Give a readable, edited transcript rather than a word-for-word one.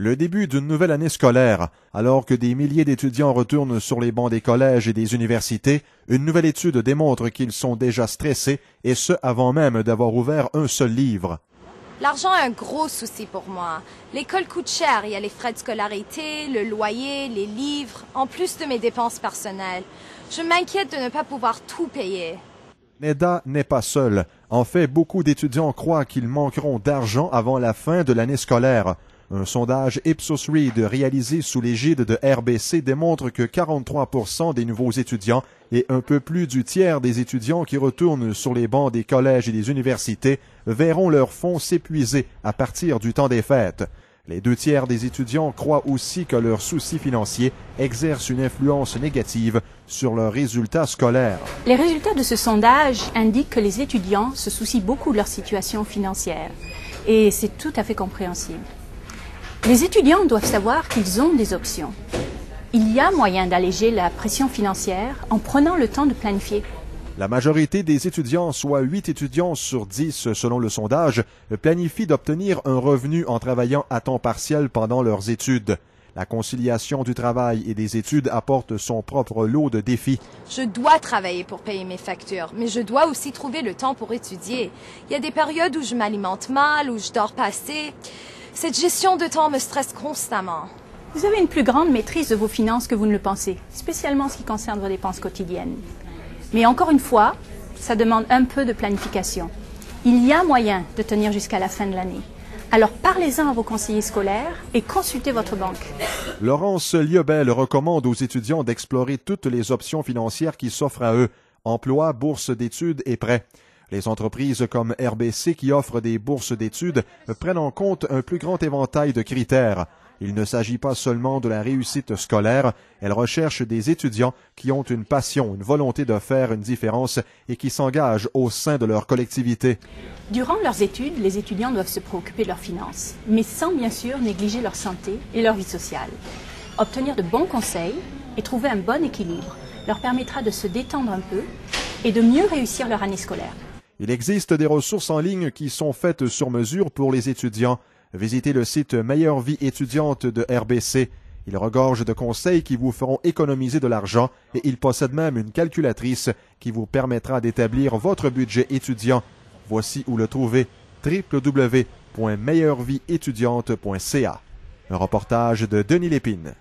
Le début d'une nouvelle année scolaire. Alors que des milliers d'étudiants retournent sur les bancs des collèges et des universités, une nouvelle étude démontre qu'ils sont déjà stressés, et ce avant même d'avoir ouvert un seul livre. L'argent est un gros souci pour moi. L'école coûte cher, il y a les frais de scolarité, le loyer, les livres, en plus de mes dépenses personnelles. Je m'inquiète de ne pas pouvoir tout payer. Neda n'est pas seule. En fait, beaucoup d'étudiants croient qu'ils manqueront d'argent avant la fin de l'année scolaire. Un sondage Ipsos Reid réalisé sous l'égide de RBC démontre que 43% des nouveaux étudiants et un peu plus du tiers des étudiants qui retournent sur les bancs des collèges et des universités verront leurs fonds s'épuiser à partir du temps des fêtes. Les 2 tiers des étudiants croient aussi que leurs soucis financiers exercent une influence négative sur leurs résultats scolaires. Les résultats de ce sondage indiquent que les étudiants se soucient beaucoup de leur situation financière et c'est tout à fait compréhensible. Les étudiants doivent savoir qu'ils ont des options. Il y a moyen d'alléger la pression financière en prenant le temps de planifier. La majorité des étudiants, soit 8 étudiants sur 10 selon le sondage, planifient d'obtenir un revenu en travaillant à temps partiel pendant leurs études. La conciliation du travail et des études apporte son propre lot de défis. Je dois travailler pour payer mes factures, mais je dois aussi trouver le temps pour étudier. Il y a des périodes où je m'alimente mal, où je dors pas assez. Cette gestion de temps me stresse constamment. Vous avez une plus grande maîtrise de vos finances que vous ne le pensez, spécialement en ce qui concerne vos dépenses quotidiennes. Mais encore une fois, ça demande un peu de planification. Il y a moyen de tenir jusqu'à la fin de l'année. Alors parlez-en à vos conseillers scolaires et consultez votre banque. Laurence Liebel recommande aux étudiants d'explorer toutes les options financières qui s'offrent à eux, emploi, bourse d'études et prêts. Les entreprises comme RBC qui offrent des bourses d'études prennent en compte un plus grand éventail de critères. Il ne s'agit pas seulement de la réussite scolaire, elles recherchent des étudiants qui ont une passion, une volonté de faire une différence et qui s'engagent au sein de leur collectivité. Durant leurs études, les étudiants doivent se préoccuper de leurs finances, mais sans bien sûr négliger leur santé et leur vie sociale. Obtenir de bons conseils et trouver un bon équilibre leur permettra de se détendre un peu et de mieux réussir leur année scolaire. Il existe des ressources en ligne qui sont faites sur mesure pour les étudiants. Visitez le site Meilleure vie étudiante de RBC. Il regorge de conseils qui vous feront économiser de l'argent et il possède même une calculatrice qui vous permettra d'établir votre budget étudiant. Voici où le trouver, www.meilleurevieétudiante.ca. Un reportage de Denis Lépine.